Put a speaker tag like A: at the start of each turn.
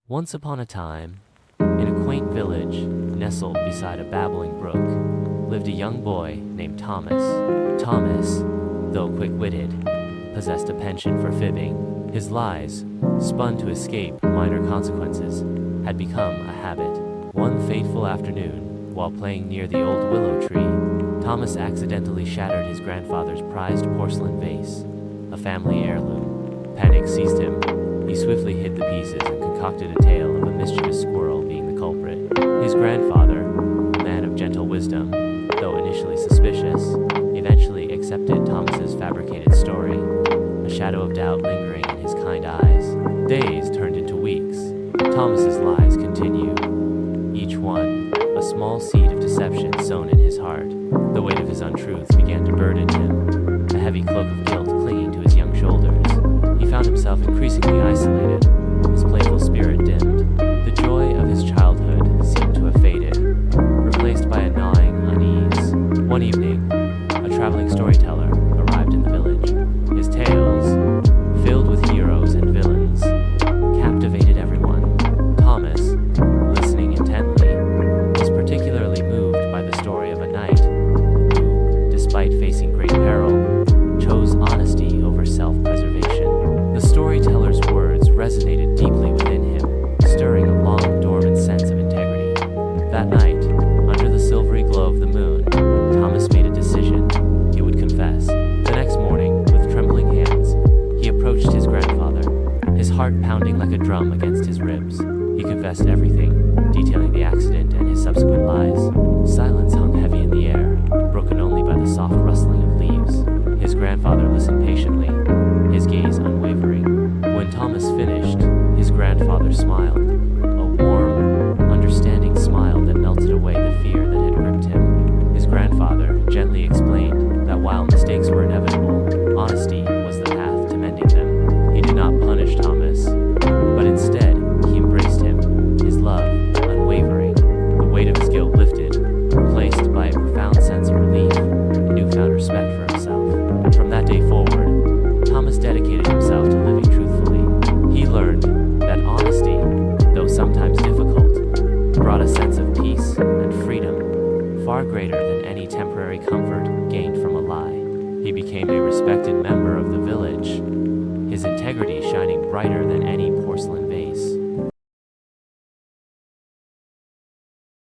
A: Once upon a time, in a quaint village nestled beside a babbling brook, lived a young boy named Thomas. Thomas, though quick-witted, possessed a penchant for fibbing. His lies, spun to escape minor consequences, had become a habit. One fateful afternoon, while playing near the old willow tree, Thomas accidentally shattered his grandfather's prized porcelain vase, a family heirloom. Panic seized him. He swiftly hid the pieces and concocted a tale of a mischievous squirrel being the culprit. His grandfather, a man of gentle wisdom, though initially suspicious, eventually accepted Thomas's fabricated story, a shadow of doubt lingering in his kind eyes. Days turned into weeks. Thomas's lies continued, each one a small seed of deception sown in his heart. The weight of his untruths began to burden him, a heavy cloak of guilt clinging to his young shoulders. He found himself increasingly isolated, his playful spirit dimmed. The joy of his childhood seemed to have faded, replaced by a gnawing unease. One evening, a traveling storyteller arrived in the village. His tales, filled with heroes and villains, captivated everyone. Thomas, listening intently, was particularly moved by the story of a knight who, despite facing great peril, chose honesty over self-preservation. The storyteller's words resonated deeply within him, stirring a long-dormant sense of integrity. That night, under the silvery glow of the moon, Thomas made a decision. He would confess. The next morning, with trembling hands, he approached his grandfather, his heart pounding like a drum against his ribs. He confessed everything, detailing the accident and his subsequent lies. Silence hung heavy in the air, broken only by the soft rustling of leaves. His grandfather listened patiently, his gaze unwavering. When Thomas finished, his grandfather smiled, a warm, understanding smile that melted away the fear that had gripped him. His grandfather gently explained that while mistakes were inevitable, honesty was the path to mending them. He did not punish Thomas, but instead he embraced him, his love unwavering. The weight of his guilt lifted, replaced by a profound sense of relief and newfound respect for himself. From that day forward, Thomas dedicated himself to living truthfully. He learned that honesty, though sometimes difficult, brought a sense of peace and freedom far greater than any temporary comfort gained from a lie. He became a respected member of the village, his integrity shining brighter than any porcelain